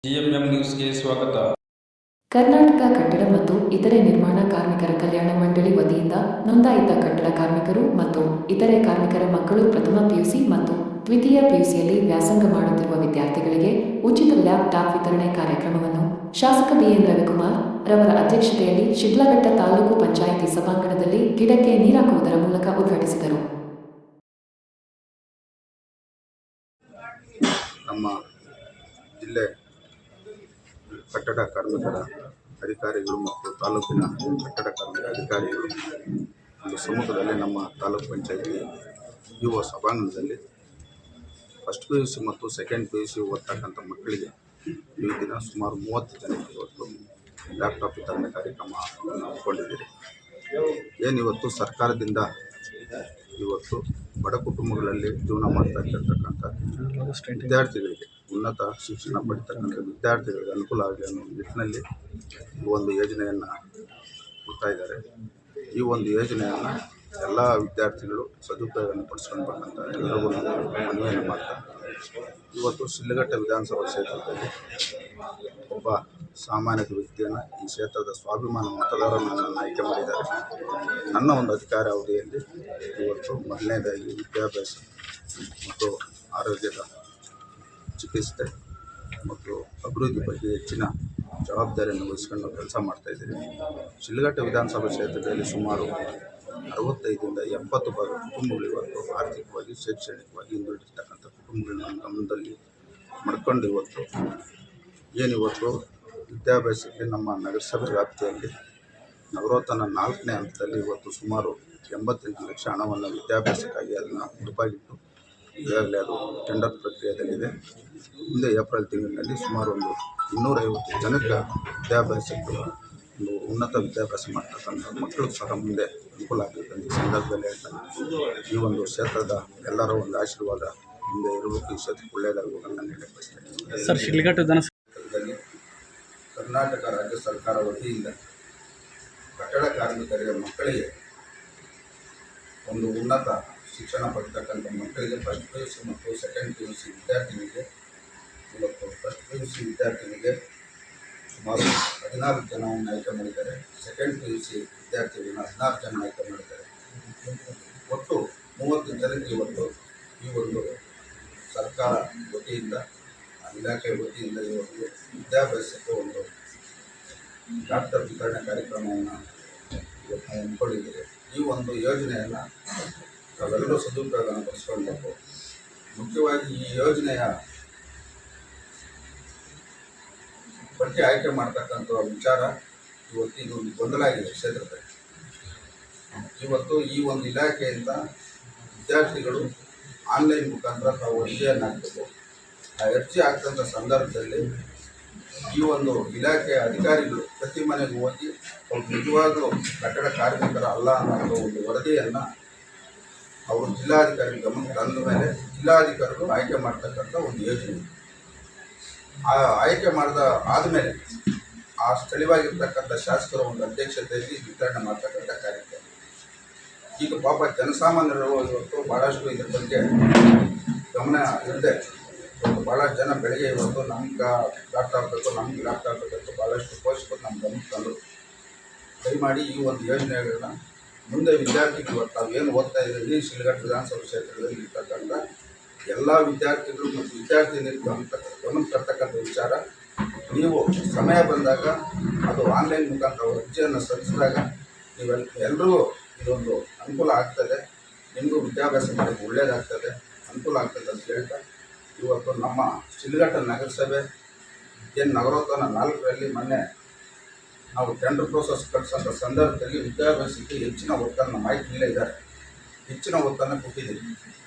GMM ನ್ಯೂಸ್ಗೆ ಸ್ವಾಗತ. ಕರ್ನಾಟಕ ಕಟ್ಟಡ ಮತ್ತು ಇತರೆ ನಿರ್ಮಾಣ ಕಾರ್ಮಿಕರ ಕಲ್ಯಾಣ ಮಂಡಳಿ ವತಿಯಿಂದ ನೋಂದಾಯಿತ ಕಟ್ಟಡ ಕಾರ್ಮಿಕರು ಮತ್ತು ಇತರೆ ಕಾರ್ಮಿಕರ ಮಕ್ಕಳು ಪ್ರಥಮ ಪಿಯುಸಿ ಮತ್ತು ದ್ವಿತೀಯ ಪಿಯುಸಿಯಲ್ಲಿ ವ್ಯಾಸಂಗ ಮಾಡುತ್ತಿರುವ ವಿದ್ಯಾರ್ಥಿಗಳಿಗೆ ಉಚಿತ ಲ್ಯಾಪ್ಟಾಪ್ ವಿತರಣೆ ಕಾರ್ಯಕ್ರಮವನ್ನು ಶಾಸಕ ಬಿಎನ್ ರವಿಕುಮಾರ್ ರವರ ಅಧ್ಯಕ್ಷತೆಯಲ್ಲಿ ಶಿಡ್ಲಘಟ್ಟ ತಾಲೂಕು ಪಂಚಾಯಿತಿ ಸಭಾಂಗಣದಲ್ಲಿ ಗಿಡಕ್ಕೆ ನೀರಾಕುವುದರ ಮೂಲಕ ಉದ್ಘಾಟಿಸಿದರು. ನಮ್ಮ ಜಿಲ್ಲೆ ಕಟ್ಟಡ ಕಾರ್ಮಿಕರ ಅಧಿಕಾರಿಗಳು ಮತ್ತು ತಾಲೂಕಿನ ಕಟ್ಟಡ ಕಾರ್ಮಿಕರ ಅಧಿಕಾರಿಗಳು ಒಂದು ಸಮ್ಮುಖದಲ್ಲಿ ನಮ್ಮ ತಾಲೂಕು ಪಂಚಾಯಿತಿ ಯುವ ಸಭಾಂಗಣದಲ್ಲಿ ಫಸ್ಟ್ PUC ಮತ್ತು ಸೆಕೆಂಡ್ PUC ಓದ್ತಕ್ಕಂಥ ಮಕ್ಕಳಿಗೆ ಈ ದಿನ ಸುಮಾರು 30 ಜನಕ್ಕೆ ಇವತ್ತು ಲ್ಯಾಪ್ಟಾಪ್ ವಿತರಣೆ ಕಾರ್ಯಕ್ರಮವನ್ನು ಹಮ್ಮಿಕೊಂಡಿದ್ದೀರಿ. ಏನಿವತ್ತು ಸರ್ಕಾರದಿಂದ ಇವತ್ತು ಬಡ ಕುಟುಂಬಗಳಲ್ಲಿ ಜೀವನ ಮಾಡ್ತಾ ಇರ್ತಕ್ಕಂಥ ವಿದ್ಯಾರ್ಥಿಗಳಿಗೆ ಉನ್ನತ ಶಿಕ್ಷಣ ಪಡಿತಕ್ಕಂಥ ವಿದ್ಯಾರ್ಥಿಗಳಿಗೆ ಅನುಕೂಲ ಆಗಲಿ ಅನ್ನೋ ನಿಟ್ಟಿನಲ್ಲಿ ಈ ಒಂದು ಯೋಜನೆಯನ್ನು ಕೊಡ್ತಾ ಇದ್ದಾರೆ. ಈ ಒಂದು ಯೋಜನೆಯನ್ನು ಎಲ್ಲ ವಿದ್ಯಾರ್ಥಿಗಳು ಸದುಪಯೋಗವನ್ನು ಪಡಿಸ್ಕೊಳ್ಬೇಕಂತ ಎಲ್ಲರಿಗೂ ಮನವಿಯನ್ನು ಮಾಡ್ತಾರೆ. ಇವತ್ತು ಶಿಡ್ಲಘಟ್ಟ ವಿಧಾನಸಭಾ ಕ್ಷೇತ್ರದಲ್ಲಿ ಒಬ್ಬ ಸಾಮಾನ್ಯ ವ್ಯಕ್ತಿಯನ್ನು ಈ ಕ್ಷೇತ್ರದ ಸ್ವಾಭಿಮಾನ ಮತದಾರರನ್ನು ಆಯ್ಕೆ ಮಾಡಿದ್ದಾರೆ. ನನ್ನ ಒಂದು ಅಧಿಕಾರ ಅವಧಿಯಲ್ಲಿ ಇವತ್ತು ಮೊದಲನೇದಾಗಿ ವಿದ್ಯಾಭ್ಯಾಸ ಮತ್ತು ಆರೋಗ್ಯದ ಚಿಕಿತ್ಸೆ ಮತ್ತು ಅಭಿವೃದ್ಧಿ ಬಗ್ಗೆ ಹೆಚ್ಚಿನ ಜವಾಬ್ದಾರಿಯನ್ನು ವಹಿಸ್ಕೊಂಡು ಕೆಲಸ ಮಾಡ್ತಾಯಿದ್ದೀರಿ. ಶಿಡ್ಲಘಟ್ಟ ವಿಧಾನಸಭಾ ಕ್ಷೇತ್ರದಲ್ಲಿ ಸುಮಾರು 65ರಿಂದ 70 ಕುಟುಂಬಗಳು ಇವತ್ತು ಆರ್ಥಿಕವಾಗಿ ಶೈಕ್ಷಣಿಕವಾಗಿ ಹಿಂದುಳಿದಿರ್ತಕ್ಕಂಥ ಕುಟುಂಬಗಳನ್ನ ಗಮನದಲ್ಲಿ ಮಾಡ್ಕೊಂಡು ಏನಿವತ್ತು ವಿದ್ಯಾಭ್ಯಾಸಕ್ಕೆ ನಮ್ಮ ನಗರಸಭೆ ವ್ಯಾಪ್ತಿಯಲ್ಲಿ ನಗರೋತ್ಥಾನ 4ನೇ ಹಂತದಲ್ಲಿ ಇವತ್ತು ಸುಮಾರು 88 ಲಕ್ಷ ಹಣವನ್ನು ವಿದ್ಯಾಭ್ಯಾಸಕ್ಕಾಗಿ ಅದನ್ನು ಮುಡುಪಾಗಿಟ್ಟು ಈಗಾಗಲೇ ಅದು ಟೆಂಡರ್ ಪ್ರಕ್ರಿಯೆಯಲ್ಲಿದೆ. ಮುಂದೆ ಏಪ್ರಿಲ್ ತಿಂಗಳಿನಲ್ಲಿ ಸುಮಾರು ಒಂದು 250 ಜನಕ್ಕೆ ವಿದ್ಯಾಭ್ಯಾಸಕ್ಕೆ ಒಂದು ಉನ್ನತ ವಿದ್ಯಾಭ್ಯಾಸ ಮಾಡ್ತಕ್ಕಂಥ ಮಕ್ಕಳು ಸಹ ಮುಂದೆ ಅನುಕೂಲ ಆಗಬೇಕಂತ ಈ ಸಂದರ್ಭದಲ್ಲಿ ಹೇಳ್ತಾನೆ. ಈ ಒಂದು ಕ್ಷೇತ್ರದ ಎಲ್ಲರ ಒಂದು ಆಶೀರ್ವಾದ ಮುಂದೆ ಇರಬೇಕು, ಈ ಕ್ಷೇತ್ರಕ್ಕೆ ಒಳ್ಳೆಯದಾಗಬೇಕು ಅಂತ ಹೇಳಕ್ಕೆ ಬಯಸ್ತೇನೆ. ಸರ್, ಶಿಡ್ಲಘಟ್ಟ ವಿಧಾನಸಭೆಯಲ್ಲಿ ಕರ್ನಾಟಕ ರಾಜ್ಯ ಸರ್ಕಾರ ವತಿಯಿಂದ ಕಟ್ಟಡ ಕಾರ್ಮಿಕರಿಗೆ ಮಕ್ಕಳಿಗೆ ಒಂದು ಉನ್ನತ ಶಿಕ್ಷಣ ಪಡೆತಕ್ಕಂಥ ಮಕ್ಕಳಿಗೆ ಫಸ್ಟ್ PUC ಮತ್ತು ಸೆಕೆಂಡ್ PUC ವಿದ್ಯಾರ್ಥಿನಿಗೆ ಇವತ್ತು ಫಸ್ಟ್ PUC ವಿದ್ಯಾರ್ಥಿನಿಗೆ ಸುಮಾರು 14 ಜನವನ್ನು ಆಯ್ಕೆ ಮಾಡಿದ್ದಾರೆ. ಸೆಕೆಂಡ್ PUC ವಿದ್ಯಾರ್ಥಿಗಳನ್ನ 16 ಜನ ಆಯ್ಕೆ ಮಾಡಿದ್ದಾರೆ. ಒಟ್ಟು 30 ಜನಕ್ಕೆ ಇವತ್ತು ಈ ಒಂದು ಸರ್ಕಾರ ವತಿಯಿಂದ ಇಲಾಖೆ ವತಿಯಿಂದ ಇವತ್ತು ವಿದ್ಯಾಭ್ಯಾಸಕ್ಕೆ ಒಂದು ಲ್ಯಾಪ್ಟಾಪ್ ವಿತರಣೆ ಕಾರ್ಯಕ್ರಮವನ್ನು ಇವತ್ತು ಹಮ್ಮಿಕೊಂಡಿದ್ದೀರಿ. ಈ ಒಂದು ಯೋಜನೆಯನ್ನು ನಾವೆಲ್ಲರೂ ಸದುಪಯೋಗವನ್ನು ಪಡಿಸ್ಕೊಳ್ಬೇಕು. ಮುಖ್ಯವಾಗಿ ಈ ಯೋಜನೆಯ ಬಗ್ಗೆ ಆಯ್ಕೆ ಮಾಡ್ತಕ್ಕಂಥ ವಿಚಾರ ಇವತ್ತು ಇದೊಂದು ಗೊಂದಲ ಆಗಿದೆ ಕ್ಷೇತ್ರದಲ್ಲಿ. ಇವತ್ತು ಈ ಒಂದು ಇಲಾಖೆಯಿಂದ ವಿದ್ಯಾರ್ಥಿಗಳು ಆನ್ಲೈನ್ ಮುಖಾಂತರ ತಾವು ಅರ್ಜಿಯನ್ನು ಹಾಕಬೇಕು. ಆ ಅರ್ಜಿ ಹಾಕಿದಂಥ ಸಂದರ್ಭದಲ್ಲಿ ಈ ಒಂದು ಇಲಾಖೆಯ ಅಧಿಕಾರಿಗಳು ಪ್ರತಿ ಮನೆಗೂ ಹೋಗಿ ಅವ್ರು ನಿಜವಾಗಲೂ ಕಟ್ಟಡ ಕಾರ್ಮಿಕರ ಅಲ್ಲ ಅನ್ನೋ ಒಂದು ವರದಿಯನ್ನು ಅವರು ಜಿಲ್ಲಾಧಿಕಾರಿ ಗಮನಕ್ಕೆ ತಂದ ಮೇಲೆ ಜಿಲ್ಲಾಧಿಕಾರಿಗಳು ಆಯ್ಕೆ ಮಾಡ್ತಕ್ಕಂಥ ಒಂದು ಯೋಜನೆ. ಆ ಆಯ್ಕೆ ಆದಮೇಲೆ ಆ ಸ್ಥಳೀಯವಾಗಿರ್ತಕ್ಕಂಥ ಶಾಸಕರ ಒಂದು ಅಧ್ಯಕ್ಷತೆಯಲ್ಲಿ ವಿತರಣೆ ಮಾಡ್ತಕ್ಕಂಥ ಕಾರ್ಯಕ್ರಮ. ಈಗ ಪಾಪ ಜನಸಾಮಾನ್ಯರು ಇವತ್ತು ಭಾಳಷ್ಟು ಇದ್ರ ಬಗ್ಗೆ ಗಮನ ಇರದೆ ಇವತ್ತು ಭಾಳ ಜನ ಬೆಳಗ್ಗೆ ಇವತ್ತು ನಮ್ಗೆ ಲ್ಯಾಪ್ಟಾಪ್ ಬೇಕು, ನಮ್ಗೆ ಲ್ಯಾಪ್ಟಾಪ್ ಬೇಕು ಭಾಳಷ್ಟು ಪೋಷಕರು ನಮ್ಮ ಗಮನಕ್ಕೆ ತಂದರು. ದಯಮಾಡಿ ಈ ಒಂದು ಯೋಜನೆಗಳನ್ನ ಮುಂದೆ ವಿದ್ಯಾರ್ಥಿಗಳು ಇವತ್ತು ತಾವೇನು ಓದ್ತಾ ಇದ್ದೀವಿ ಶಿಡ್ಲಘಟ್ಟ ವಿಧಾನಸಭಾ ಕ್ಷೇತ್ರದಲ್ಲಿ ಇರ್ತಕ್ಕಂಥ ಎಲ್ಲ ವಿದ್ಯಾರ್ಥಿಗಳು ಮತ್ತು ವಿದ್ಯಾರ್ಥಿನಿಯರಿಗೆ ಗಮನ ತರ್ತಕ್ಕಂಥ ವಿಚಾರ. ನೀವು ಸಮಯ ಬಂದಾಗ ಅದು ಆನ್ಲೈನ್ ಮುಖಾಂತರ ಅರ್ಜಿಯನ್ನು ಸಲ್ಲಿಸಿದಾಗ ಎಲ್ಲರಿಗೂ ಇದೊಂದು ಅನುಕೂಲ ಆಗ್ತದೆ. ನಿಮಗೂ ವಿದ್ಯಾಭ್ಯಾಸ ಮಾಡೋಕ್ಕೆ ಒಳ್ಳೆಯದಾಗ್ತದೆ, ಅನುಕೂಲ ಆಗ್ತದೆ ಅಂತ ಹೇಳ್ತಾ ಇವತ್ತು ನಮ್ಮ ಶಿಡ್ಲಘಟ್ಟ ನಗರಸಭೆ ಏನು ನಗರೋತ್ಥಾನ 4ರಲ್ಲಿ ಮೊನ್ನೆ ನಾವು ಟೆಂಡರ್ ಪ್ರೋಸೆಸ್ ಕಳಿಸೋಂಥ ಸಂದರ್ಭದಲ್ಲಿ ವಿದ್ಯಾಭ್ಯಾಸಕ್ಕೆ ಹೆಚ್ಚಿನ ಒತ್ತನ್ನು ಮಾಹಿತಿಯಲ್ಲೇ ಇದ್ದಾರೆ, ಹೆಚ್ಚಿನ ಒತ್ತನ್ನು ಕೊಟ್ಟಿದ್ದೀವಿ.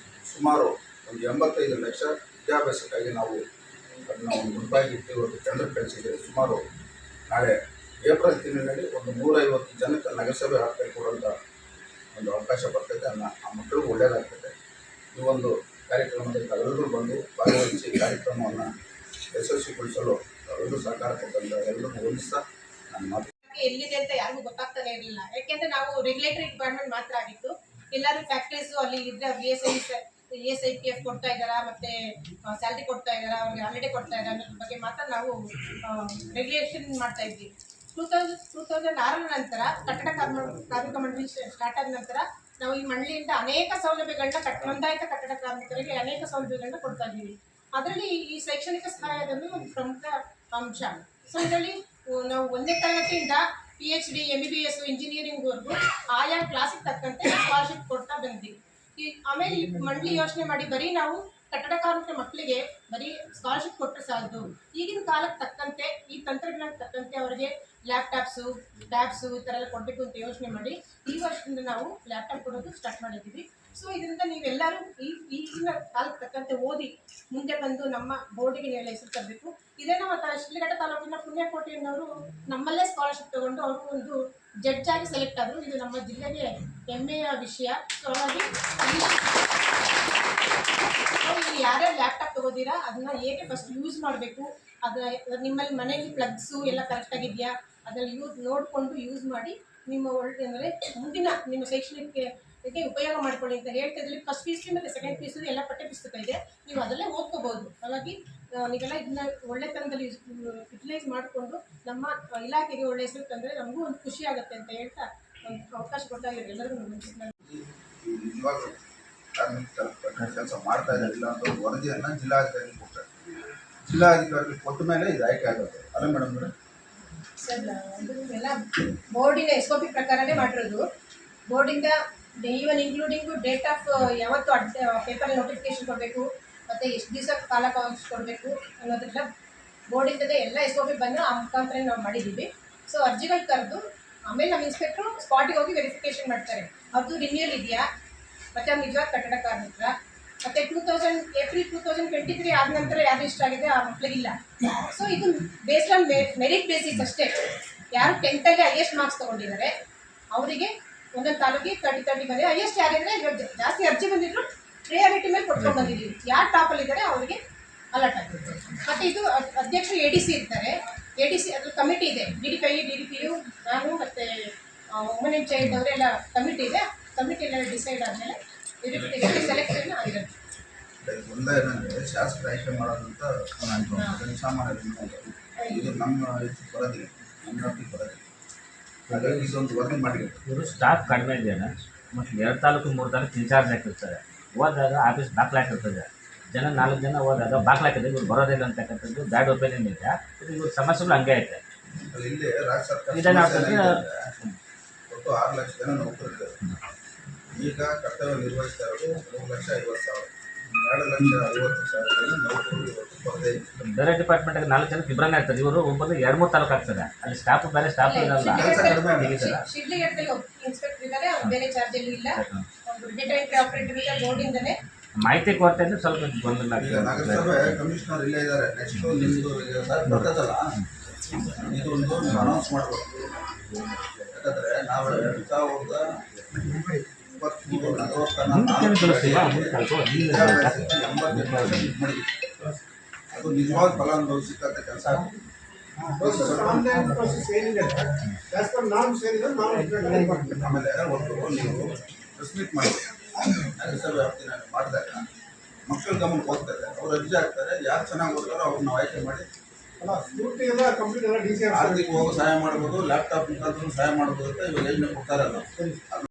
ಸುಮಾರು ಒಂದು 85 ಲಕ್ಷ ವಿದ್ಯಾಭ್ಯಾಸಕ್ಕಾಗಿ ನಾವು ಅದನ್ನು ಒಂದು ಮುಡುಪಾಗಿಟ್ಟು ಇವತ್ತು ಟೆಂಡರ್ ಕಳಿಸಿದ್ದೇವೆ. ಸುಮಾರು ನಾಳೆ ಏಪ್ರಿಲ್ ತಿಂಗಳಿನಲ್ಲಿ ಒಂದು 150 ಜನಕ್ಕೆ ನಗರಸಭೆ ವ್ಯಾಪ್ತಿಯಲ್ಲಿ ಕೊಡುವಂಥ ಒಂದು ಅವಕಾಶ ಬರ್ತದೆ. ಆ ಮಕ್ಕಳಿಗೂ ಒಳ್ಳೆಯದಾಗ್ತದೆ. ಈ ಒಂದು ಕಾರ್ಯಕ್ರಮದಲ್ಲಿ ತಾವೆಲ್ಲರೂ ಬಂದು ಭಾಗವಹಿಸಿ ಕಾರ್ಯಕ್ರಮವನ್ನು ಯಶಸ್ವಿಗೊಳಿಸಲು ತಾವೆಲ್ಲರೂ ಸಹಕಾರ ಕೊಟ್ಟಂತ ಎಲ್ಲರೂ ಹೊಂದಿಸ್ತಾ ನಾನು ಮಾತು ಎಲ್ಲಿದೆ ಅಂತ ಯಾರಿಗೂ ಗೊತ್ತಾಗ್ತಾನೆ ಇರಲಿಲ್ಲ. ಯಾಕೆಂದ್ರೆ ನಾವು ರೆಗ್ಯುಲೇಟರಿ ಡಿಪಾರ್ಟ್ಮೆಂಟ್ ಮಾತ್ರ ಆಗಿತ್ತು. ಎಲ್ಲರೂ ಫ್ಯಾಕ್ಟ್ರೀಸು ಅಲ್ಲಿ ಇದ್ರೆ BSNL ESIPF ಕೊಡ್ತಾ ಇದ್ದಾರಾ ಮತ್ತೆ ಸ್ಯಾಲ್ರಿ ಕೊಡ್ತಾ ಇದ್ದಾರಾ, ಅವ್ರಿಗೆ ಹಾಲಿಡೇ ಕೊಡ್ತಾ ಇದ್ದಾರಾ ಅನ್ನೋದ್ರ ಬಗ್ಗೆ ಮಾತ್ರ ನಾವು ರೆಗ್ಯುಲೇಷನ್ ಮಾಡ್ತಾ ಇದ್ವಿ. 2006 ನಂತರ ಕಟ್ಟಡ ಕಾರ್ಮಿಕ ಮಂಡಳಿ ಸ್ಟಾರ್ಟ್ ಆದ ನಂತರ ನಾವು ಈ ಮಂಡಳಿಯಿಂದ ಅನೇಕ ಸೌಲಭ್ಯಗಳನ್ನ ನೋಂದಾಯಿತ ಕಟ್ಟಡ ಕಾರ್ಮಿಕರಿಗೆ ಅನೇಕ ಸೌಲಭ್ಯಗಳನ್ನ ಕೊಡ್ತಾ ಇದ್ದೀವಿ. ಅದರಲ್ಲಿ ಈ ಶೈಕ್ಷಣಿಕ ಸಹಾಯಧನ ಒಂದು ಪ್ರಮುಖ ಅಂಶ. ಸೊ ಇದರಲ್ಲಿ ನಾವು 1ನೇ ತರಗತಿಯಿಂದ PhD MBBS ಇಂಜಿನಿಯರಿಂಗ್ವರೆಗೂ ಆಯಾ ಕ್ಲಾಸಿಗೆ ತಕ್ಕಂತೆ ಸ್ಕಾಲರ್ಶಿಪ್ ಕೊಡ್ತಾ ಬಂದಿದ್ದೀವಿ. ಆಮೇಲೆ ಈ ಮಂಡಳಿ ಯೋಚನೆ ಮಾಡಿ ಬರೀ ನಾವು ಕಟ್ಟಡ ಕಾರ್ಮಿಕ ಮಕ್ಕಳಿಗೆ ಬರೀ ಸ್ಕಾಲರ್ಶಿಪ್ ಕೊಟ್ಟರೆ ಸಾಲದು, ಈಗಿನ ಕಾಲಕ್ಕೆ ತಕ್ಕಂತೆ ಈ ತಂತ್ರಜ್ಞಾನಕ್ಕೆ ತಕ್ಕಂತೆ ಅವರಿಗೆ ಲ್ಯಾಪ್ಟಾಪ್ಸು ಟ್ಯಾಬ್ಸು ಈ ಥರ ಎಲ್ಲ ಕೊಡಬೇಕು ಅಂತ ಯೋಚನೆ ಮಾಡಿ ಈ ವರ್ಷದಿಂದ ನಾವು ಲ್ಯಾಪ್ಟಾಪ್ ಕೊಡೋದು ಸ್ಟಾರ್ಟ್ ಮಾಡಿದ್ದೀವಿ. ಸೊ ಇದರಿಂದ ನೀವೆಲ್ಲರೂ ಈಗಿನ ಕಾಲಕ್ಕೆ ತಕ್ಕಂತೆ ಓದಿ ಮುಂದೆ ಬಂದು ನಮ್ಮ ಬೋರ್ಡಿಗೆ ನೀವು ಹೆಸರು ತರಬೇಕು. ಇದೇ ನಮ್ಮ ಶಿಡ್ಲಘಟ್ಟ ತಾಲೂಕಿನ ಪುಣ್ಯಕೋಟೆಯವರು ನಮ್ಮಲ್ಲೇ ಸ್ಕಾಲರ್ಶಿಪ್ ತಗೊಂಡು ಅವರು ಒಂದು ಜಡ್ಜ್ ಆಗಿ ಸೆಲೆಕ್ಟ್ ಆದರು. ಇದು ನಮ್ಮ ಜಿಲ್ಲೆಗೆ ಹೆಮ್ಮೆಯ ವಿಷಯ. ಸೊ ಹಾಗಾಗಿ ಇಲ್ಲಿ ಯಾರ್ಯಾರು ಲ್ಯಾಪ್ಟಾಪ್ ತಗೋದಿರಾ ಅದನ್ನ ಹೇಗೆ ಫಸ್ಟ್ ಯೂಸ್ ಮಾಡಬೇಕು, ನಿಮ್ಮಲ್ಲಿ ಮನೆಯಲ್ಲಿ ಪ್ಲಗ್ಸು ಎಲ್ಲ ಕರೆಕ್ಟಾಗಿದೆಯಾ ಅದರಲ್ಲಿ ನೋಡಿಕೊಂಡು ಯೂಸ್ ಮಾಡಿ ನಿಮ್ಮ ಅಂದರೆ ಮುಂದಿನ ನಿಮ್ಮ ಶೈಕ್ಷಣಿಕಕ್ಕೆ ಉಪಯೋಗ ಮಾಡ್ಕೊಳ್ಳಿ ಅಂತ ಹೇಳ್ತಾ ಇದ್ರಲ್ಲಿ ಫಸ್ಟ್ PUC ಮತ್ತು ಸೆಕೆಂಡ್ PUC ಎಲ್ಲ ಪಠ್ಯ ಪುಸ್ತಕ ಇದೆ, ನೀವು ಅದರಲ್ಲೇ ಓದ್ಕೋಬೋದು. ಹಾಗಾಗಿ ನೀವೆಲ್ಲ ಇದನ್ನ ಒಳ್ಳೆತನದಲ್ಲಿ ಯುಟಿಲೈಸ್ ಮಾಡಿಕೊಂಡು ನಮ್ಮ ಇಲಾಖೆಗೆ ಒಳ್ಳೆ ಹೆಸರು ತಂದರೆ ನಮಗೂ ಒಂದು ಖುಷಿ ಆಗುತ್ತೆ ಅಂತ ಹೇಳ್ತಾ ಒಂದು ಅವಕಾಶ ಕೊಟ್ಟಾಗ ಎಲ್ಲರಿಗೂ ನಿಜವಾಗ್ಲೂ ಕಾರ್ಮಿಕ ಕೆಲಸ ಮಾಡ್ತಾ ಇದ್ದಾರಿಲ್ಲ ಅಂತ ಒಂದು ವರದಿಯನ್ನು ಜಿಲ್ಲಾಧಿಕಾರಿಗೆ ಕೊಡ್ತಾರೆ. ಜಿಲ್ಲಾಧಿಕಾರಿಗೆ ಕೊಟ್ಟ ಮೇಲೆ ಇದು ಆಯ್ಕೆ ಆಗುತ್ತೆ ಅಲ್ಲ ಮೇಡಮ್? ಸರ್ ಎಲ್ಲ ಬೋರ್ಡಿನ SOP ಪ್ರಕಾರನೇ ಮಾಡಿರೋದು. ಬೋರ್ಡಿಂದ ಈವನ್ ಇನ್ಕ್ಲೂಡಿಂಗು ಡೇಟ್ ಆಫ್ ಯಾವತ್ತು ಪೇಪರ್ ನೋಟಿಫಿಕೇಶನ್ ಕೊಡಬೇಕು ಮತ್ತು ಎಷ್ಟು ದಿವಸ ಕಾಲಾವಕಾಶ ಕೊಡಬೇಕು ಅನ್ನೋದ್ರಿಂದ ಬೋರ್ಡಿಂದಲೇ ಎಲ್ಲ SOP ಬಂದು ಆ ಮುಖಾಂತರ ನಾವು ಮಾಡಿದ್ದೀವಿ. ಸೊ ಅರ್ಜಿಗಳು ಕರೆದು ಆಮೇಲೆ ನಮ್ಮ ಇನ್ಸ್ಪೆಕ್ಟ್ರು ಸ್ಪಾಟಿಗೆ ಹೋಗಿ ವೆರಿಫಿಕೇಷನ್ ಮಾಡ್ತಾರೆ, ಅವ್ರದ್ದು ರಿನ್ಯೂವಲ್ ಇದೆಯಾ ಮತ್ತು ಅವ್ರು ನಿಜವಾದ ಕಟ್ಟಡ ಕಾರ್ಮಿಕರ. ಮತ್ತು ಏಪ್ರಿಲ್ 2023 ಆದ ನಂತರ ಯಾರು ಇಷ್ಟ ಆಗಿದೆ ಆ ಮಕ್ಕಳಿಗಿಲ್ಲ. ಸೊ ಇದು ಬೇಸ್ಡ್ ಆನ್ ಮೆರಿಟ್ ಬೇಸಿಸ್ ಅಷ್ಟೇ. ಯಾರು 10th ಹೈಯೆಸ್ಟ್ ಮಾರ್ಕ್ಸ್ ತೊಗೊಂಡಿದ್ದಾರೆ ಅವರಿಗೆ ಒಂದೊಂದು ತಾಲೂಕಿಗೆ 30 ಬಂದಿದೆ. ಹೈಯೆಸ್ಟ್ ಯಾರಿದ್ರೆ ಜಾಸ್ತಿ ಅರ್ಜಿ ಬಂದಿದ್ರು ಪ್ರಿಯಾರಿಟಿ ಮೇಲೆ ಕೊಟ್ಕೊಂಡು ಬಂದಿದ್ದೀವಿ. ಯಾರು ಟಾಪಲ್ಲಿದ್ದಾರೆ ಅವರಿಗೆ ಅಲರ್ಟ್ ಆಗುತ್ತೆ. ಮತ್ತು ಇದು ಅಧ್ಯಕ್ಷರು ADC ಇರ್ತಾರೆ. ADC ಅದ್ರ ಕಮಿಟಿ ಇದೆ, DDPI DDPU ನಾನು ಮತ್ತು ವುಮೆನ್ ಆ್ಯಂಡ್ ಚೈಲ್ಡ್ ಅವರೆಲ್ಲ ಕಮಿಟಿ ಇದೆ. ಕಮಿಟಿ ಎಲ್ಲ ಡಿಸೈಡ್ ಆದಮೇಲೆ ಸೆಲೆಕ್ಷನ್ ಆಗಿರುತ್ತೆ. ಒಂದೇನಂದರೆ ಶಾಸಕರು ಆಯ್ಕೆ ಮಾಡೋದಂತ ಸಾಮಾನ್ಯ ಇದು ನಮ್ಮ ಬರೋದಿಲ್ಲ, ನಮ್ಮ ವ್ಯಾಪ್ತಿಗೆ ಬರೋದಿಲ್ಲ. ಹಾಗಾಗಿ ಇದೊಂದು ವರದಿ ಮಾಡಿರ್ತಾರೆ. ಇವರು ಸ್ಟಾಫ್ ಕಡಿಮೆ ಇದೆಯಲ್ಲ, ಮತ್ತು 2 ತಾಲೂಕು 3 ತಾಲೂಕು ಇನ್ಚಾರ್ಜ್ ಹಾಕಿರ್ತಾರೆ. ಹೋದಾಗ ಆಫೀಸ್ ಬಾಕ್ಲು ಹಾಕಿರ್ತದೆ, ಜನ 4 ಜನ ಹೋದಾಗ ಬಾಕ್ಲು ಹಾಕಿದ್ರೆ ಇವ್ರು ಬರೋದಿಲ್ಲ ಅಂತಕ್ಕಂಥದ್ದು ಬ್ಯಾಡ್ ಒಪಿನಿಯನ್ ಇದೆ. ಇವ್ರ ಸಮಸ್ಯೆಗಳು ಹಂಗೆ ಐತೆ. ಇಲ್ಲಿ ರಾಜ್ಯ ಸರ್ಕಾರ ಒಟ್ಟು 6 ಲಕ್ಷ ಜನ ನೌಕರರಿದ್ದಾರೆ. ಈಗ ಕರ್ತವ್ಯ ನಿರ್ವಹಿಸ್ತಾ ಇರೋದು 3,50,000, 2,50,50,000 ನೌಕರರು ಇವತ್ತು ಸ್ಪರ್ಧೆ ಇದೆ. ಬೇರೆ ಡಿಪಾರ್ಟ್ಮೆಂಟ್ಗೆ 4 ಜನಕ್ಕೆ ಇಬ್ಬರನ್ನೇ ಇರ್ತದೆ. ಇವರು ಒಬ್ಬರು 2-3 ತಾಲೂಕು ಆಗ್ತದೆ, ಅಲ್ಲಿ ಸ್ಟಾಫ್ ಬೇರೆ ಸ್ಟಾಫ್ ಇರಲ್ಲ. ಶಿಡ್ಲಘಟ್ಟದಲ್ಲಿ ಇನ್ಸ್ಪೆಕ್ಟರ್ ಇದ್ದಾರೆ, ಅವ್ರು ಬೇರೆ ಚಾರ್ಜಲ್ಲಿ ಇಲ್ಲ. ಡೇಟಾ ಎಂಟ್ರಿ ಆಪರೇಟರ್ ಇದೆ ಬೋರ್ಡಿಂದಲೇ. ಮಾಹಿತಿ ಕೊಡ್ತಾ ಇದ್ರೆ ಸ್ವಲ್ಪ ಗೊಂದಲ ಈಗ ನಗರಸಭೆ ಕಮಿಷನರ್ ಇಲ್ಲೇ ಇದ್ದಾರೆ. ನೆಕ್ಸ್ಟು ನಿಮ್ಮದು ಬರ್ತದಲ್ಲ, ಇದೊಂದು ನೀವು ಅನೌನ್ಸ್ ಮಾಡಬೇಕು. ಯಾಕಂದರೆ ನಾವು 2023 ಅದು ನಿಜವಾದ ಫಲಾನುಭವಿಸಿದಂಥ ಕೆಲಸ. ಆಮೇಲೆ ಒಂದು ನೀವು ಪ್ರೆಸ್ ಮೀಟ್ ಮಾಡಿ ನಗರಸಭೆ ವ್ಯಾಪ್ತಿನಲ್ಲಿ ಮಾಡಿದಾಗ ಮಕ್ಕಳ ಗಮನಕ್ಕೆ ಹೋಗ್ತಾರೆ, ಅವ್ರು ಅರ್ಜಿ ಹಾಕ್ತಾರೆ, ಯಾರು ಚೆನ್ನಾಗಿ ಓದ್ತಾರೋ ಅವ್ರನ್ನ ಆಯ್ಕೆ ಮಾಡಿ ಆರ್ಥಿಕ ಹೋಗೋ ಸಹಾಯ ಮಾಡ್ಬೋದು, ಲ್ಯಾಪ್ಟಾಪ್ ಮುಖಾಂತರ ಸಹಾಯ ಮಾಡ್ಬೋದು ಅಂತ ಇವಾಗ ಯೋಜನೆ ಕೊಡ್ತಾರಲ್ಲ.